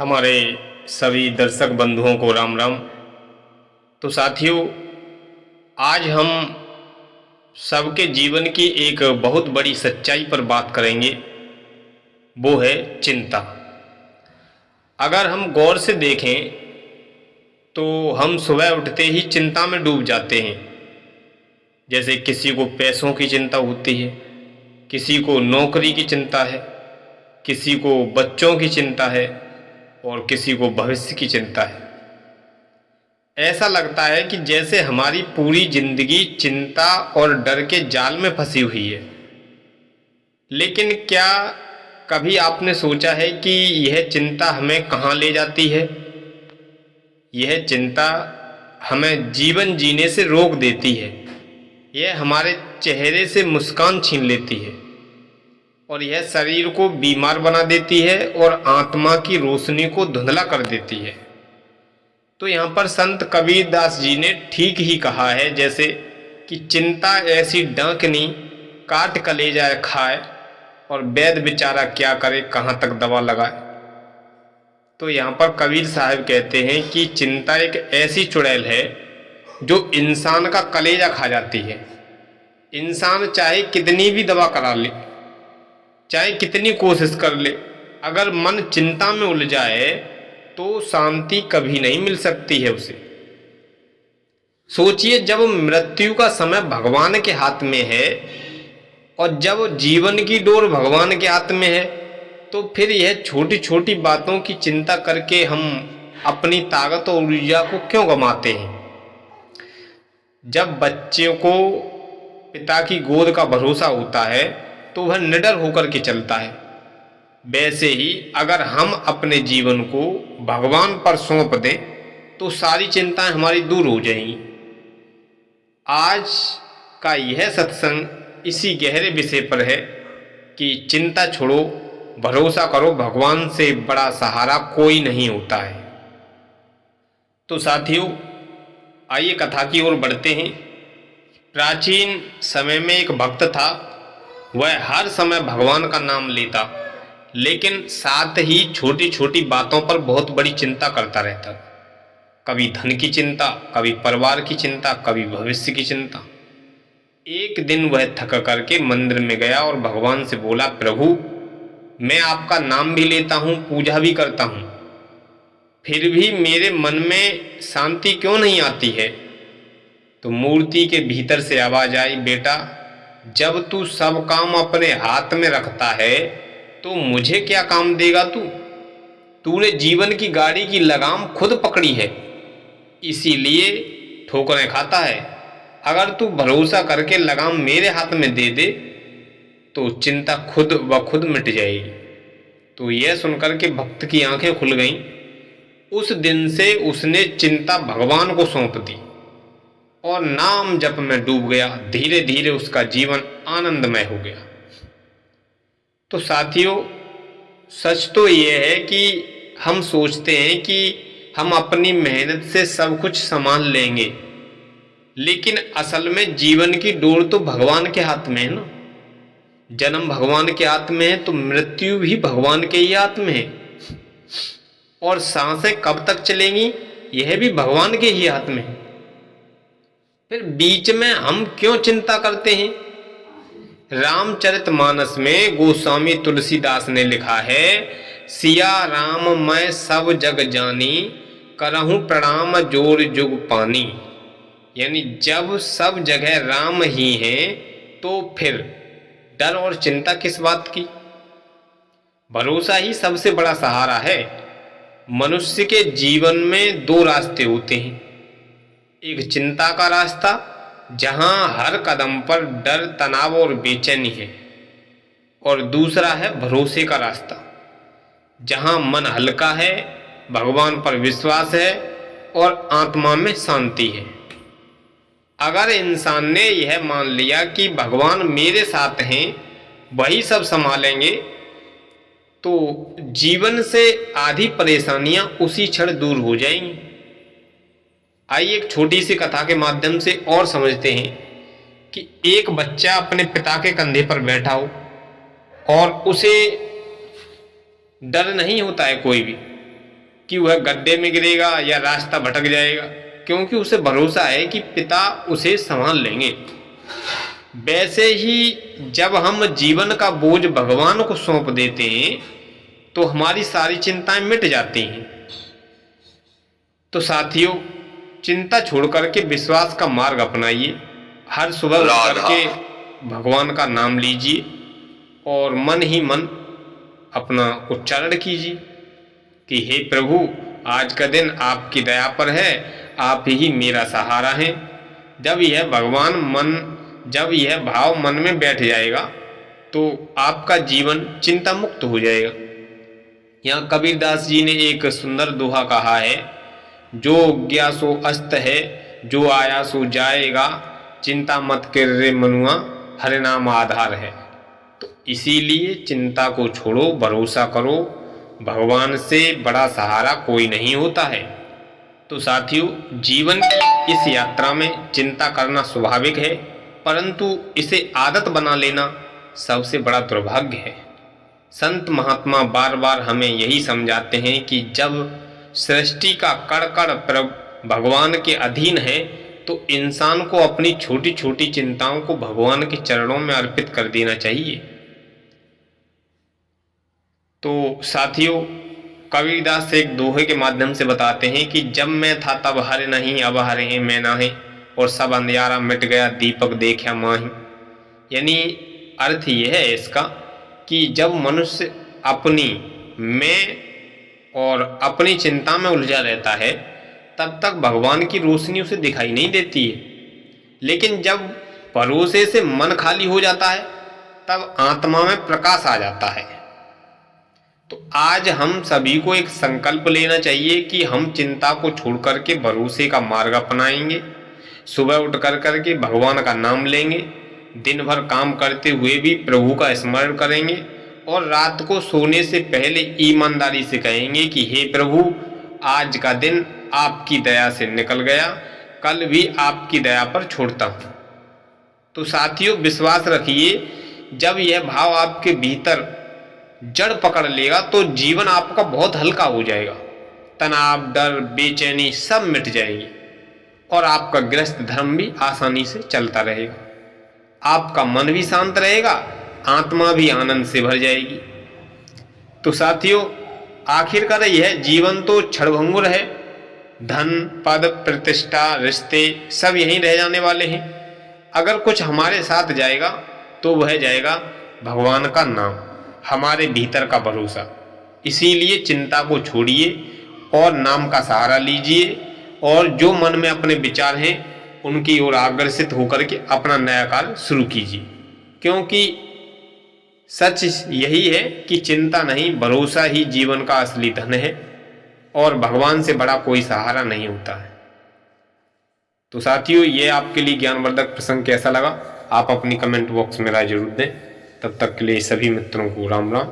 हमारे सभी दर्शक बंधुओं को राम राम। तो साथियों, आज हम सबके जीवन की एक बहुत बड़ी सच्चाई पर बात करेंगे, वो है चिंता। अगर हम गौर से देखें तो हम सुबह उठते ही चिंता में डूब जाते हैं। जैसे किसी को पैसों की चिंता होती है, किसी को नौकरी की चिंता है, किसी को बच्चों की चिंता है और किसी को भविष्य की चिंता है। ऐसा लगता है कि जैसे हमारी पूरी जिंदगी चिंता और डर के जाल में फंसी हुई है। लेकिन क्या कभी आपने सोचा है कि यह चिंता हमें कहाँ ले जाती है? यह चिंता हमें जीवन जीने से रोक देती है। यह हमारे चेहरे से मुस्कान छीन लेती है और यह शरीर को बीमार बना देती है और आत्मा की रोशनी को धुंधला कर देती है। तो यहाँ पर संत कबीरदास जी ने ठीक ही कहा है, जैसे कि चिंता ऐसी डांकनी काट कलेजा खाए और वैद्य बेचारा क्या करे, कहाँ तक दवा लगाए। तो यहाँ पर कबीर साहब कहते हैं कि चिंता एक ऐसी चुड़ैल है जो इंसान का कलेजा खा जाती है। इंसान चाहे कितनी भी दवा करा ले, चाहे कितनी कोशिश कर ले, अगर मन चिंता में उलझाए तो शांति कभी नहीं मिल सकती है उसे। सोचिए, जब मृत्यु का समय भगवान के हाथ में है और जब जीवन की डोर भगवान के हाथ में है, तो फिर यह छोटी छोटी बातों की चिंता करके हम अपनी ताकत और ऊर्जा को क्यों गंवाते हैं? जब बच्चे को पिता की गोद का भरोसा होता है तो वह निडर होकर के चलता है। वैसे ही अगर हम अपने जीवन को भगवान पर सौंप दें तो सारी चिंताएं हमारी दूर हो जाएंगी। आज का यह सत्संग इसी गहरे विषय पर है कि चिंता छोड़ो, भरोसा करो, भगवान से बड़ा सहारा कोई नहीं होता है। तो साथियों, आइए कथा की ओर बढ़ते हैं। प्राचीन समय में एक भक्त था। वह हर समय भगवान का नाम लेता, लेकिन साथ ही छोटी छोटी बातों पर बहुत बड़ी चिंता करता रहता। कभी धन की चिंता, कभी परिवार की चिंता, कभी भविष्य की चिंता। एक दिन वह थक करके मंदिर में गया और भगवान से बोला, प्रभु, मैं आपका नाम भी लेता हूँ, पूजा भी करता हूँ, फिर भी मेरे मन में शांति क्यों नहीं आती है? तो मूर्ति के भीतर से आवाज आई, बेटा, जब तू सब काम अपने हाथ में रखता है तो मुझे क्या काम देगा तू? तूने जीवन की गाड़ी की लगाम खुद पकड़ी है, इसीलिए ठोकरें खाता है। अगर तू भरोसा करके लगाम मेरे हाथ में दे दे तो चिंता खुद ब खुद मिट जाएगी। तो यह सुनकर के भक्त की आंखें खुल गईं। उस दिन से उसने चिंता भगवान को सौंप दी और नाम जप में डूब गया। धीरे धीरे उसका जीवन आनंदमय हो गया। तो साथियों, सच तो यह है कि हम सोचते हैं कि हम अपनी मेहनत से सब कुछ संभाल लेंगे, लेकिन असल में जीवन की डोर तो भगवान के हाथ में है ना। जन्म भगवान के हाथ में है तो मृत्यु भी भगवान के ही हाथ में है, और सांसें कब तक चलेंगी यह भी भगवान के ही हाथ में है। फिर बीच में हम क्यों चिंता करते हैं? रामचरितमानस में गोस्वामी तुलसीदास ने लिखा है, सिया राम मैं सब जग जानी, करहूं प्रणाम जोर जुग पानी। यानी जब सब जगह राम ही हैं तो फिर डर और चिंता किस बात की? भरोसा ही सबसे बड़ा सहारा है। मनुष्य के जीवन में दो रास्ते होते हैं, एक चिंता का रास्ता जहां हर कदम पर डर, तनाव और बेचैनी है, और दूसरा है भरोसे का रास्ता जहां मन हल्का है, भगवान पर विश्वास है और आत्मा में शांति है। अगर इंसान ने यह मान लिया कि भगवान मेरे साथ हैं, वही सब संभालेंगे, तो जीवन से आधी परेशानियां उसी क्षण दूर हो जाएंगी। आइए एक छोटी सी कथा के माध्यम से और समझते हैं कि एक बच्चा अपने पिता के कंधे पर बैठा हो और उसे डर नहीं होता है कोई भी, कि वह गड्ढे में गिरेगा या रास्ता भटक जाएगा, क्योंकि उसे भरोसा है कि पिता उसे संभाल लेंगे। वैसे ही जब हम जीवन का बोझ भगवान को सौंप देते हैं तो हमारी सारी चिंताएं मिट जाती हैं। तो साथियों, चिंता छोड़ करके विश्वास का मार्ग अपनाइए। हर सुबह उठ करके भगवान का नाम लीजिए और मन ही मन अपना उच्चारण कीजिए कि हे प्रभु, आज का दिन आपकी दया पर है, आप ही मेरा सहारा हैं। जब यह भाव मन में बैठ जाएगा तो आपका जीवन चिंता मुक्त हो जाएगा। यहाँ कबीरदास जी ने एक सुंदर दोहा कहा है, जो उगया सो अस्त है, जो आया सो जाएगा, चिंता मत कर रे मनुआ, हरे नाम आधार है। तो इसीलिए चिंता को छोड़ो, भरोसा करो, भगवान से बड़ा सहारा कोई नहीं होता है। तो साथियों, जीवन की इस यात्रा में चिंता करना स्वाभाविक है, परंतु इसे आदत बना लेना सबसे बड़ा दुर्भाग्य है। संत महात्मा बार बार हमें यही समझाते हैं कि जब सृष्टि का कण कण भगवान के अधीन है तो इंसान को अपनी छोटी छोटी चिंताओं को भगवान के चरणों में अर्पित कर देना चाहिए। तो साथियों, कबीरदास एक दोहे के माध्यम से बताते हैं कि जब मैं था तब हरे नहीं, अब हरे हैं मैं नाहीं, और सब अंधियारा मिट गया, दीपक देखा माही। यानी अर्थ यह है इसका कि जब मनुष्य अपनी मैं और अपनी चिंता में उलझा रहता है तब तक भगवान की रोशनी उसे दिखाई नहीं देती है, लेकिन जब भरोसे से मन खाली हो जाता है तब आत्मा में प्रकाश आ जाता है। तो आज हम सभी को एक संकल्प लेना चाहिए कि हम चिंता को छोड़ करके भरोसे का मार्ग अपनाएंगे, सुबह उठ करके भगवान का नाम लेंगे, दिन भर काम करते हुए भी प्रभु का स्मरण करेंगे और रात को सोने से पहले ईमानदारी से कहेंगे कि हे प्रभु, आज का दिन आपकी दया से निकल गया, कल भी आपकी दया पर छोड़ता हूँ। तो साथियों, विश्वास रखिए, जब यह भाव आपके भीतर जड़ पकड़ लेगा तो जीवन आपका बहुत हल्का हो जाएगा। तनाव, डर, बेचैनी सब मिट जाएंगे और आपका गृहस्थ धर्म भी आसानी से चलता रहेगा। आपका मन भी शांत रहेगा, आत्मा भी आनंद से भर जाएगी। तो साथियों, आखिरकार यह जीवन तो क्षणभंगुर है। धन, पद, प्रतिष्ठा, रिश्ते सब यहीं रह जाने वाले हैं। अगर कुछ हमारे साथ जाएगा तो वह जाएगा भगवान का नाम, हमारे भीतर का भरोसा। इसीलिए चिंता को छोड़िए और नाम का सहारा लीजिए और जो मन में अपने विचार हैं उनकी ओर अग्रसित होकर के अपना नया कार्य शुरू कीजिए, क्योंकि सच यही है कि चिंता नहीं, भरोसा ही जीवन का असली धन है और भगवान से बड़ा कोई सहारा नहीं होता है। तो साथियों, ये आपके लिए ज्ञानवर्धक प्रसंग कैसा लगा आप अपनी कमेंट बॉक्स में राय जरूर दें। तब तक के लिए सभी मित्रों को राम राम।